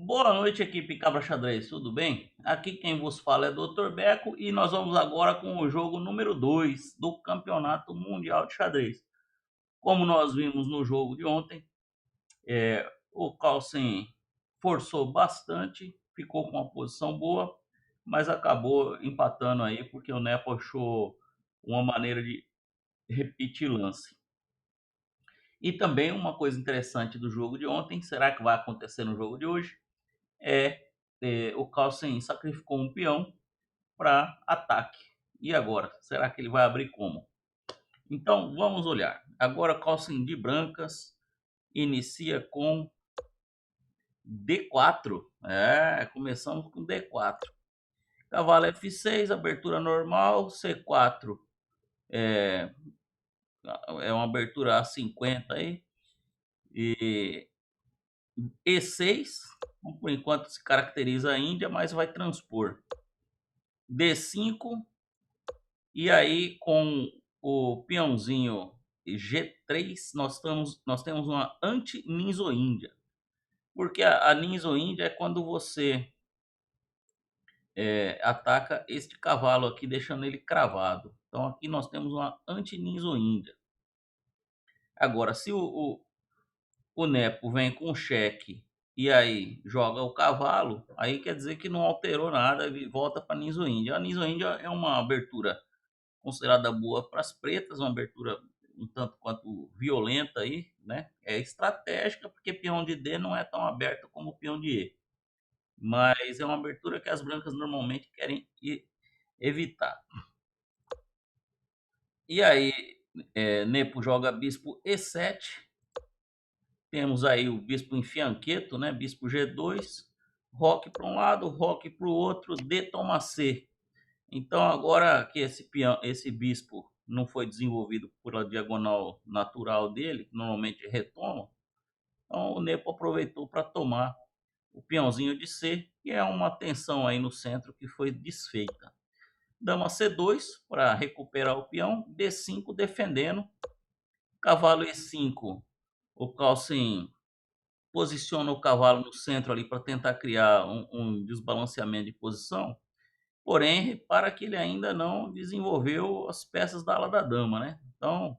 Boa noite, equipe Cabra Xadrez, tudo bem? Aqui quem vos fala é Dr. Beco e nós vamos agora com o jogo número 2 do Campeonato Mundial de Xadrez. Como nós vimos no jogo de ontem, o Carlsen forçou bastante, ficou com uma posição boa, mas acabou empatando aí porque o Nepo achou uma maneira de repetir lance. E também uma coisa interessante do jogo de ontem, será que vai acontecer no jogo de hoje? O Carlsen sacrificou um peão para ataque. E agora? Será que ele vai abrir como? Então vamos olhar. Agora Carlsen de brancas inicia com D4. Começamos com D4. Cavalo F6, abertura normal. C4 é, é uma abertura A50 aí. E E6, por enquanto se caracteriza a Índia, mas vai transpor. D5, e aí com o peãozinho G3, nós temos uma anti-ninzo-índia. Porque a ninzo-índia é quando você ataca este cavalo aqui, deixando ele cravado. Então aqui nós temos uma anti-ninzo-índia. Agora, se o Nepo vem com cheque e aí joga o cavalo, aí quer dizer que não alterou nada, ele volta para a ninzo-índia. A ninzo-índia é uma abertura considerada boa para as pretas, uma abertura um tanto quanto violenta aí, né? É estratégica porque peão de D não é tão aberto como o peão de E, mas é uma abertura que as brancas normalmente querem evitar. E aí, Nepo joga bispo E7, temos aí o bispo em fianqueto, né? Bispo G2, roque para um lado, roque para o outro, D toma C. Então, agora que esse bispo não foi desenvolvido por a diagonal natural dele, que normalmente retoma, então o Nepo aproveitou para tomar o peãozinho de C, que é uma tensão aí no centro que foi desfeita. Dama C2 para recuperar o peão, D5 defendendo, cavalo E5, o Carlsen posiciona o cavalo no centro ali para tentar criar um desbalanceamento de posição. Porém, repara que ele ainda não desenvolveu as peças da ala da dama, né? Então,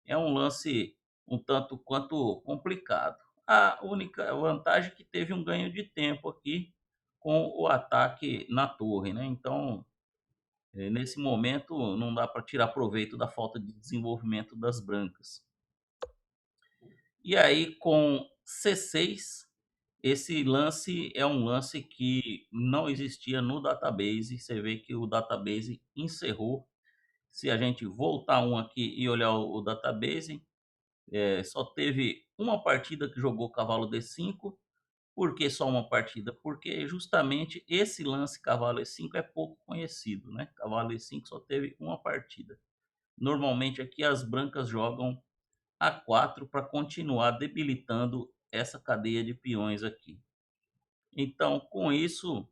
é um lance um tanto quanto complicado. A única vantagem é que teve um ganho de tempo aqui com o ataque na torre, né? Então, nesse momento, não dá para tirar proveito da falta de desenvolvimento das brancas. E aí, com C6, esse lance é um lance que não existia no database. Você vê que o database encerrou. Se a gente voltar um aqui e olhar o database, só teve uma partida que jogou cavalo D5. Por que só uma partida? Porque justamente esse lance cavalo E5 é pouco conhecido, né? Cavalo E5 só teve uma partida. Normalmente aqui as brancas jogam A4 para continuar debilitando essa cadeia de peões aqui. Então, com isso,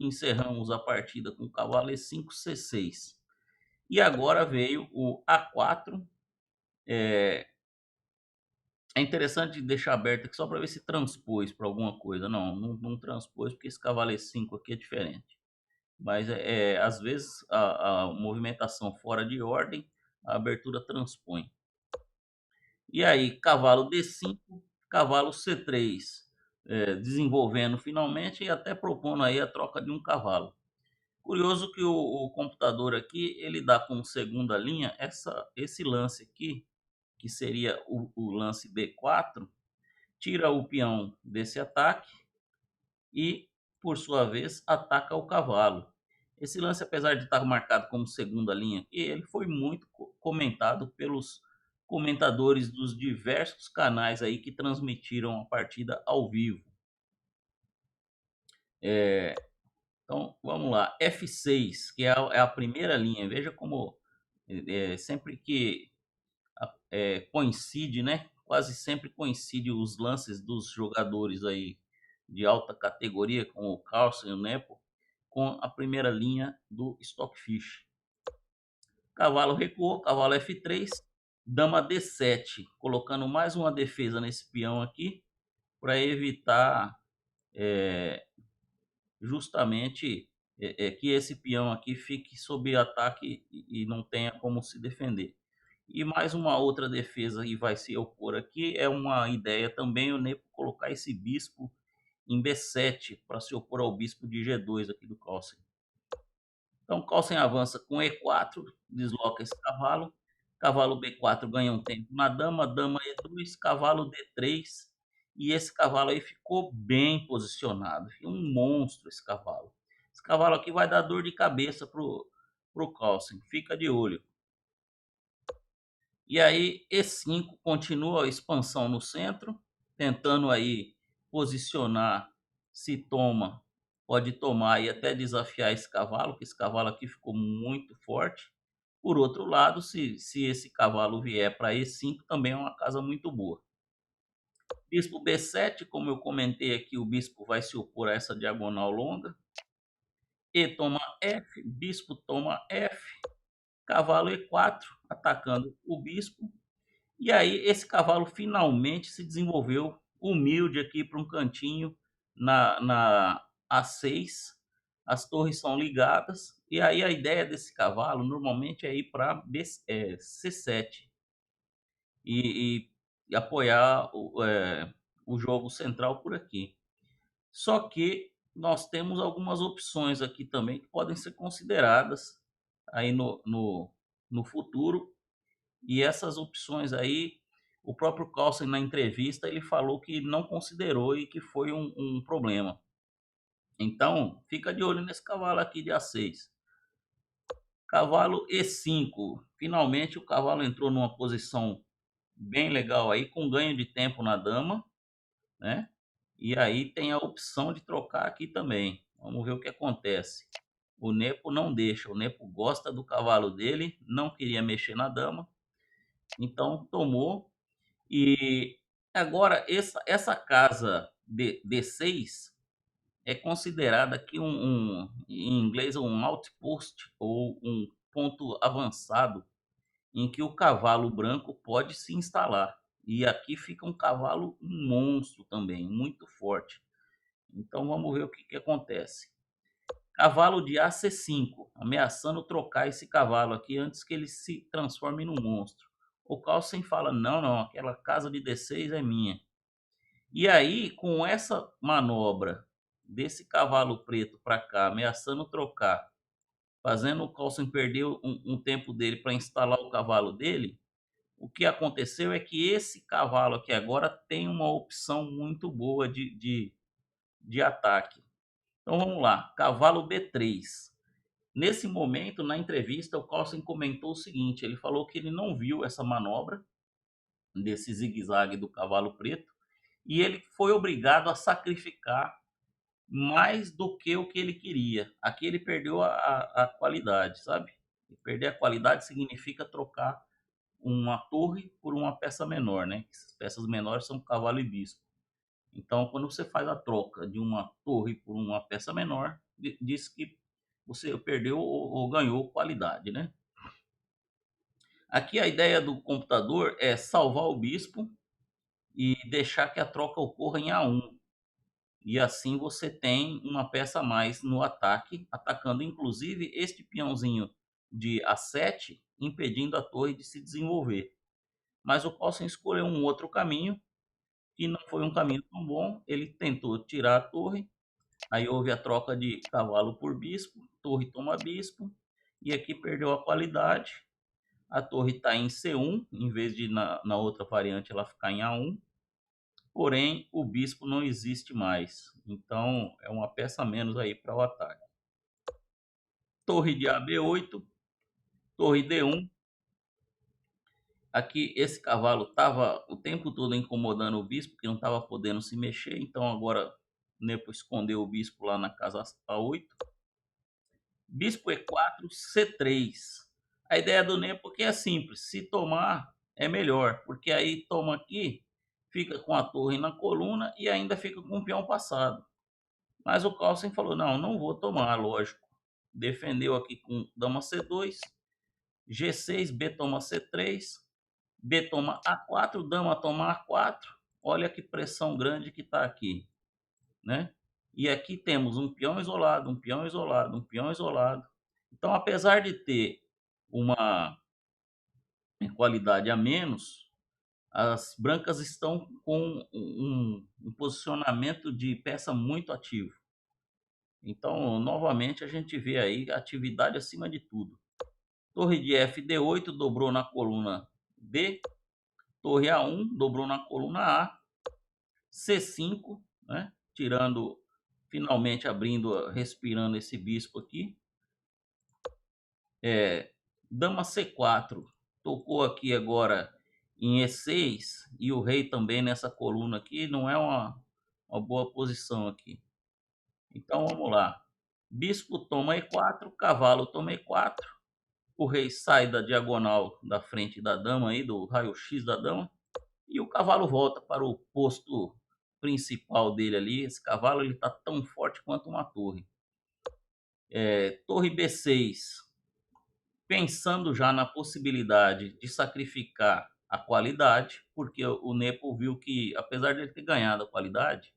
encerramos a partida com o cavalo E5, C6. E agora veio o A4. É interessante deixar aberto aqui só para ver se transpôs para alguma coisa. Não transpôs porque esse cavalo E5 aqui é diferente. Mas às vezes a movimentação fora de ordem, a abertura transpõe. E aí, cavalo D5, cavalo C3, desenvolvendo finalmente e até propondo aí a troca de um cavalo. Curioso que o computador aqui, ele dá como segunda linha esse lance aqui, que seria o lance B4, tira o peão desse ataque e, por sua vez, ataca o cavalo. Esse lance, apesar de estar marcado como segunda linha, ele foi muito comentado pelos comentadores dos diversos canais aí que transmitiram a partida ao vivo. Então, vamos lá. F6, que é a primeira linha. Veja como sempre que coincide, né? Quase sempre coincide os lances dos jogadores aí de alta categoria, como o Carlsen e o Nepo, com a primeira linha do Stockfish. Cavalo recuou, cavalo F3, dama D7, colocando mais uma defesa nesse peão aqui para evitar justamente que esse peão aqui fique sob ataque e não tenha como se defender. E mais uma outra defesa que vai se opor aqui é uma ideia também, o Nepo colocar esse bispo em B7 para se opor ao bispo de G2 aqui do Carlsen. Então Carlsen avança com E4, desloca esse cavalo, cavalo B4 ganha um tempo na dama, dama E2, cavalo D3, e esse cavalo aí ficou bem posicionado, um monstro esse cavalo. Esse cavalo aqui vai dar dor de cabeça pro Carlsen, fica de olho. E aí E5 continua a expansão no centro, tentando aí posicionar, se toma, pode tomar e até desafiar esse cavalo, que esse cavalo aqui ficou muito forte. Por outro lado, se esse cavalo vier para E5, também é uma casa muito boa. Bispo B7, como eu comentei aqui, o bispo vai se opor a essa diagonal longa. E toma F, bispo toma F, cavalo E4, atacando o bispo. E aí esse cavalo finalmente se desenvolveu humilde aqui para um cantinho na A6. As torres são ligadas. E aí a ideia desse cavalo normalmente é ir para C7 e apoiar o jogo central por aqui. Só que nós temos algumas opções aqui também que podem ser consideradas aí no futuro. E essas opções aí, o próprio Carlsen na entrevista, ele falou que não considerou e que foi um problema. Então, fica de olho nesse cavalo aqui de A6. Cavalo E5. Finalmente o cavalo entrou numa posição bem legal aí, com ganho de tempo na dama, né? E aí tem a opção de trocar aqui também. Vamos ver o que acontece. O Nepo não deixa, o Nepo gosta do cavalo dele, não queria mexer na dama, então tomou. E agora essa casa D6 é considerada aqui em inglês um outpost ou um ponto avançado em que o cavalo branco pode se instalar. E aqui fica um cavalo monstro também, muito forte. Então vamos ver o que acontece. Cavalo de AC5, ameaçando trocar esse cavalo aqui antes que ele se transforme num monstro. O Carlsen fala, não, não, aquela casa de D6 é minha. E aí, com essa manobra desse cavalo preto para cá, ameaçando trocar, fazendo o Carlsen perder um tempo dele para instalar o cavalo dele, o que aconteceu é que esse cavalo aqui agora tem uma opção muito boa de ataque. Então vamos lá, cavalo B3. Nesse momento, na entrevista, o Carlsen comentou o seguinte, ele falou que ele não viu essa manobra desse zigue-zague do cavalo preto e ele foi obrigado a sacrificar mais do que o que ele queria. Aqui ele perdeu a qualidade, sabe? Perder a qualidade significa trocar uma torre por uma peça menor, né? Essas peças menores são cavalo e bispo. Então, quando você faz a troca de uma torre por uma peça menor, diz que você perdeu ou ganhou qualidade, né? Aqui a ideia do computador é salvar o bispo e deixar que a troca ocorra em A1. E assim você tem uma peça a mais no ataque, atacando inclusive este peãozinho de A7, impedindo a torre de se desenvolver. Mas o Carlsen escolheu um outro caminho, que não foi um caminho tão bom. Ele tentou tirar a torre, aí houve a troca de cavalo por bispo, torre toma bispo, e aqui perdeu a qualidade. A torre está em C1, em vez de na outra variante ela ficar em A1. Porém, o bispo não existe mais. Então, é uma peça a menos aí para o ataque. Torre de AB8, torre D1. Aqui, esse cavalo estava o tempo todo incomodando o bispo, que não estava podendo se mexer. Então, agora, o Nepo escondeu o bispo lá na casa A8. Bispo E4, C3. A ideia do Nepo aqui é simples. Se tomar, é melhor. Porque aí toma aqui, fica com a torre na coluna e ainda fica com o peão passado. Mas o Carlsen falou, não, não vou tomar, lógico. Defendeu aqui com dama C2, G6, B toma C3, B toma A4, dama toma A4. Olha que pressão grande que está aqui, né? E aqui temos um peão isolado, um peão isolado, um peão isolado. Então, apesar de ter uma qualidade a menos, as brancas estão com um posicionamento de peça muito ativo. Então, novamente, a gente vê aí atividade acima de tudo. Torre de FD8 dobrou na coluna D, torre A1 dobrou na coluna A, C5, né? Tirando, finalmente abrindo, respirando esse bispo aqui. Dama C4 tocou aqui agora em E6 e o rei também nessa coluna aqui, não é uma boa posição aqui. Então vamos lá. Bispo toma E4, cavalo toma E4, o rei sai da diagonal da frente da dama aí, do raio-x da dama, e o cavalo volta para o posto principal dele ali. Esse cavalo ele tá tão forte quanto uma torre. Torre B6, pensando já na possibilidade de sacrificar a qualidade, porque o Nepo viu que, apesar de ele ter ganhado a qualidade,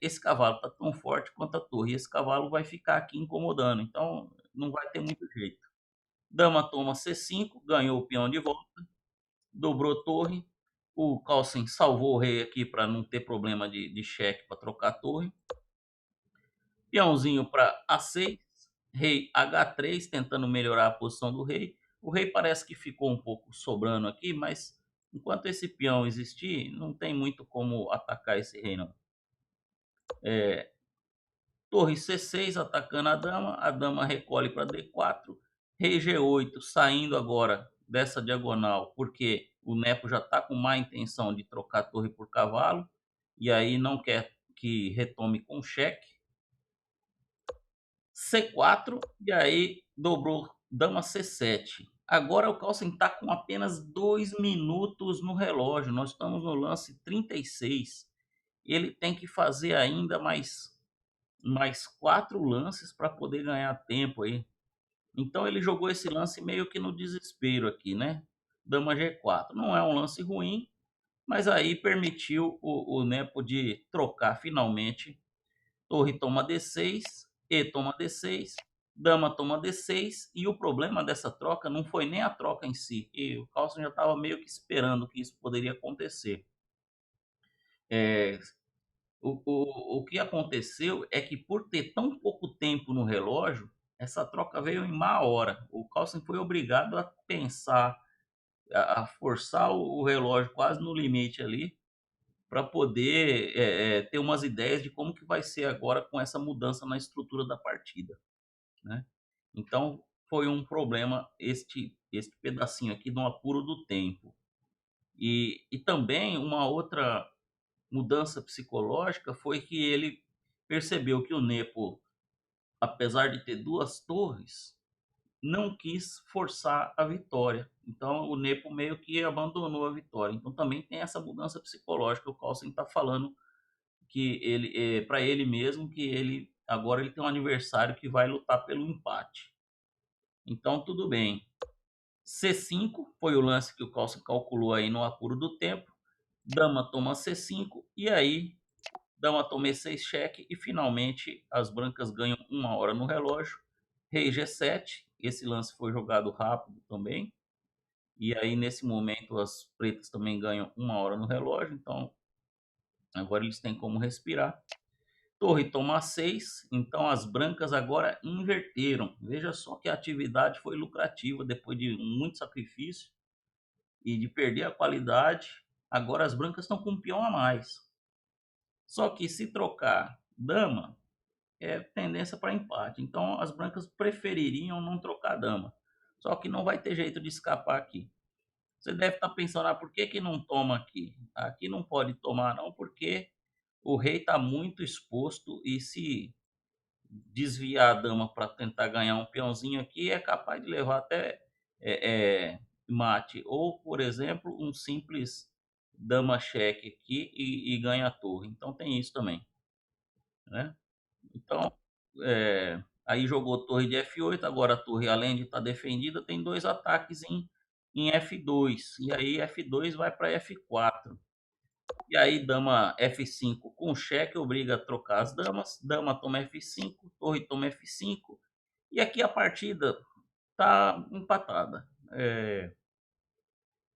esse cavalo está tão forte quanto a torre, e esse cavalo vai ficar aqui incomodando, então não vai ter muito jeito. Dama toma C5, ganhou o peão de volta, dobrou torre, o Carlsen salvou o rei aqui para não ter problema de cheque para trocar a torre. Peãozinho para A6, rei H3, tentando melhorar a posição do rei. O rei parece que ficou um pouco sobrando aqui, mas enquanto esse peão existir, não tem muito como atacar esse rei, não. Torre C6 atacando a dama recolhe para D4, rei G8 saindo agora dessa diagonal, porque o Nepo já está com má intenção de trocar a torre por cavalo, e aí não quer que retome com cheque. C4, e aí dobrou dama C7. Agora o Carlsen está com apenas 2 minutos no relógio, nós estamos no lance 36. Ele tem que fazer ainda mais 4 lances para poder ganhar tempo aí. Então ele jogou esse lance meio que no desespero aqui, né? Dama G4. Não é um lance ruim, mas aí permitiu o Nepo de trocar finalmente. Torre toma D6, E toma D6, dama toma D6, e o problema dessa troca não foi nem a troca em si, e o Carlsen já estava meio que esperando que isso poderia acontecer. É, o que aconteceu é que, por ter tão pouco tempo no relógio, essa troca veio em má hora. O Carlsen foi obrigado a pensar, a forçar o relógio quase no limite ali, para poder ter umas ideias de como que vai ser agora com essa mudança na estrutura da partida, né? Então foi um problema este pedacinho aqui no apuro do tempo. E também uma outra mudança psicológica foi que ele percebeu que o Nepo, apesar de ter duas torres, não quis forçar a vitória. Então o Nepo meio que abandonou a vitória. Então também tem essa mudança psicológica. O Carlsen está falando que ele, para ele mesmo, que ele agora ele tem um aniversário que vai lutar pelo empate. Então tudo bem. C5 foi o lance que o Carlsen calculou aí no apuro do tempo. Dama toma C5 e aí dama toma E6 cheque e finalmente as brancas ganham 1 hora no relógio. Rei G7, esse lance foi jogado rápido também. E aí nesse momento as pretas também ganham 1 hora no relógio, então agora eles têm como respirar. Torre toma 6, então as brancas agora inverteram. Veja só que a atividade foi lucrativa depois de muito sacrifício e de perder a qualidade. Agora as brancas estão com um peão a mais. Só que se trocar dama, é tendência para empate. Então as brancas prefeririam não trocar dama. Só que não vai ter jeito de escapar aqui. Você deve estar pensando, por que que não toma aqui? Aqui não pode tomar não, porque o rei está muito exposto e se desviar a dama para tentar ganhar um peãozinho aqui, é capaz de levar até mate. Ou, por exemplo, um simples dama cheque aqui e ganha a torre. Então tem isso também, né? Então, aí jogou torre de F8, agora a torre, além de estar defendida, tem 2 ataques em F2. E aí F2 vai para F4. E aí dama F5 com cheque obriga a trocar as damas. Dama toma F5, torre toma F5. E aqui a partida tá empatada.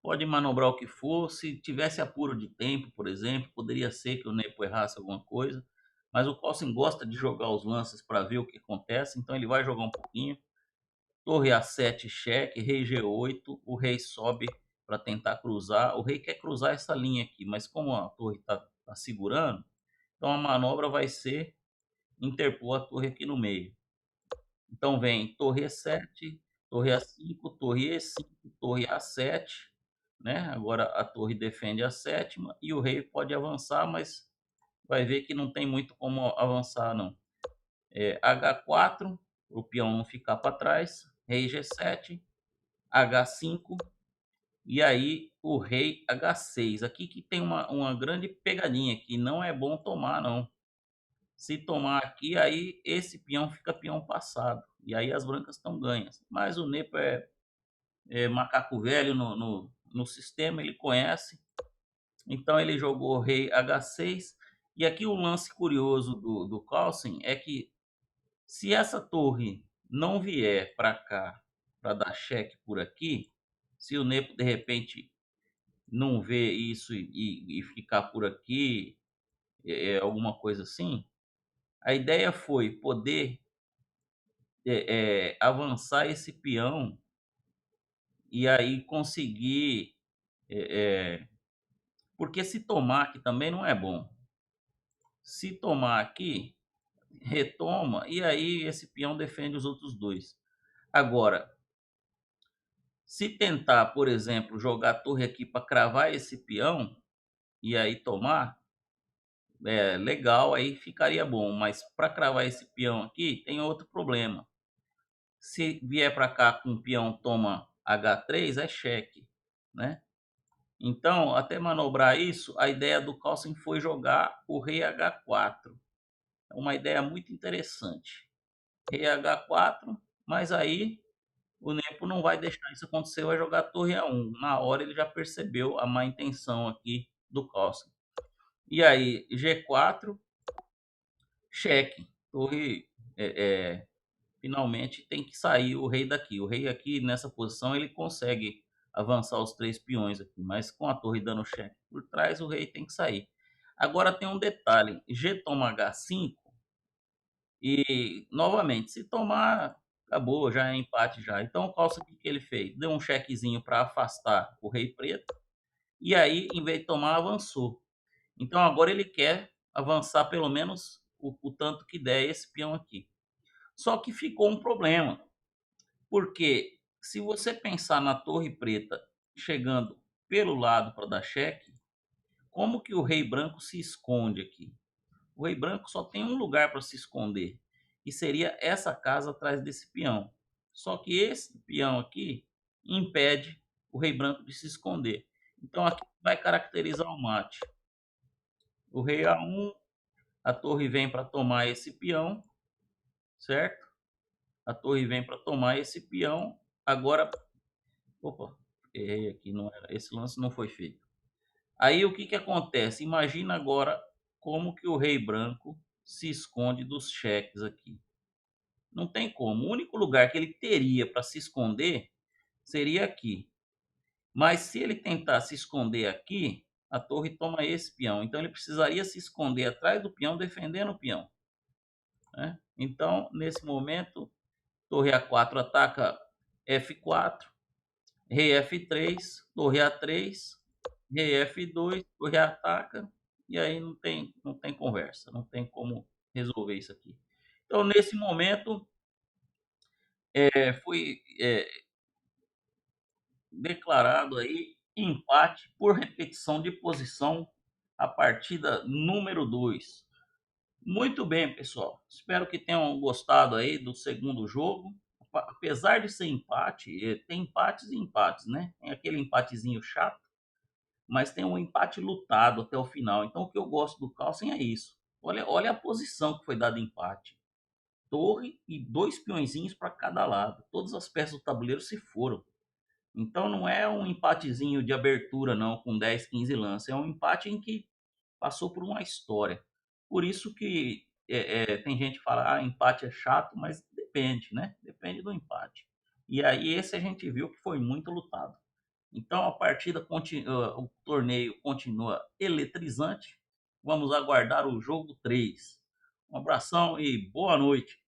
Pode manobrar o que for. Se tivesse apuro de tempo, por exemplo, poderia ser que o Nepo errasse alguma coisa. Mas o Cossen gosta de jogar os lances para ver o que acontece, então ele vai jogar um pouquinho. Torre A7 cheque, rei G8, o rei sobe para tentar cruzar. O rei quer cruzar essa linha aqui, mas como a torre tá segurando, então a manobra vai ser interpor a torre aqui no meio. Então vem torre E7, torre A5, torre E5, torre A7, né? Agora a torre defende a sétima e o rei pode avançar, mas vai ver que não tem muito como avançar não. H4, o peão não ficar para trás, rei G7, H5 e aí o rei H6. Aqui que tem uma grande pegadinha que não é bom tomar não. Se tomar aqui, aí esse peão fica peão passado. E aí as brancas estão ganhas. Mas o Nepo é macaco velho no sistema, ele conhece. Então ele jogou rei H6. E aqui o lance curioso do Carlsen é que se essa torre não vier para cá para dar cheque por aqui, se o Nepo de repente não vê isso e ficar por aqui, alguma coisa assim, a ideia foi poder avançar esse peão e aí conseguir. é, é, Porque se tomar aqui também não é bom. Se tomar aqui, retoma e aí esse peão defende os outros dois. Agora, se tentar, por exemplo, jogar a torre aqui para cravar esse peão e aí tomar, legal, aí ficaria bom. Mas para cravar esse peão aqui, tem outro problema. Se vier para cá com o peão toma H3, é cheque, né? Então, até manobrar isso, a ideia do Carlsen foi jogar o rei H4. É uma ideia muito interessante. Rei H4, mas aí o Nepo não vai deixar isso acontecer, vai jogar a torre A1. Na hora ele já percebeu a má intenção aqui do Carlsen. E aí, G4, cheque. Torre, finalmente tem que sair o rei daqui. O rei aqui nessa posição ele consegue avançar os 3 peões aqui, mas com a torre dando cheque por trás, o rei tem que sair. Agora tem um detalhe: G toma H5 e novamente, se tomar, acabou, já é empate já. Então o Calça, o que ele fez? Deu um chequezinho para afastar o rei preto e aí, em vez de tomar, avançou. Então agora ele quer avançar pelo menos o tanto que der esse peão aqui. Só que ficou um problema, porque se você pensar na torre preta chegando pelo lado para dar cheque, como que o rei branco se esconde aqui? O rei branco só tem um lugar para se esconder, que seria essa casa atrás desse peão. Só que esse peão aqui impede o rei branco de se esconder. Então aqui vai caracterizar o mate. O rei A1, a torre vem para tomar esse peão, certo? A torre vem para tomar esse peão. Agora, opa, errei aqui, não era, esse lance não foi feito. Aí o que que acontece? Imagina agora como que o rei branco se esconde dos cheques aqui. Não tem como. O único lugar que ele teria para se esconder seria aqui. Mas se ele tentar se esconder aqui, a torre toma esse peão. Então ele precisaria se esconder atrás do peão, defendendo o peão, né? Então, nesse momento, torre A4 ataca F4, rei F3, torre A3, rei F2, torre ataca, e aí não tem conversa, não tem como resolver isso aqui. Então, nesse momento, foi declarado aí empate por repetição de posição, a partida número 2. Muito bem, pessoal. Espero que tenham gostado aí do segundo jogo. Apesar de ser empate, tem empates e empates, né? Tem aquele empatezinho chato, mas tem um empate lutado até o final. Então, o que eu gosto do Carlsen é isso. Olha a posição que foi dada empate. Torre e 2 peõezinhos para cada lado. Todas as peças do tabuleiro se foram. Então não é um empatezinho de abertura não, com 10, 15 lances. É um empate em que passou por uma história. Por isso que tem gente que fala, ah, empate é chato, mas depende, né? Depende do empate. E aí esse a gente viu que foi muito lutado. Então a partida continua, o torneio continua eletrizante. Vamos aguardar o jogo 3. Um abração e boa noite.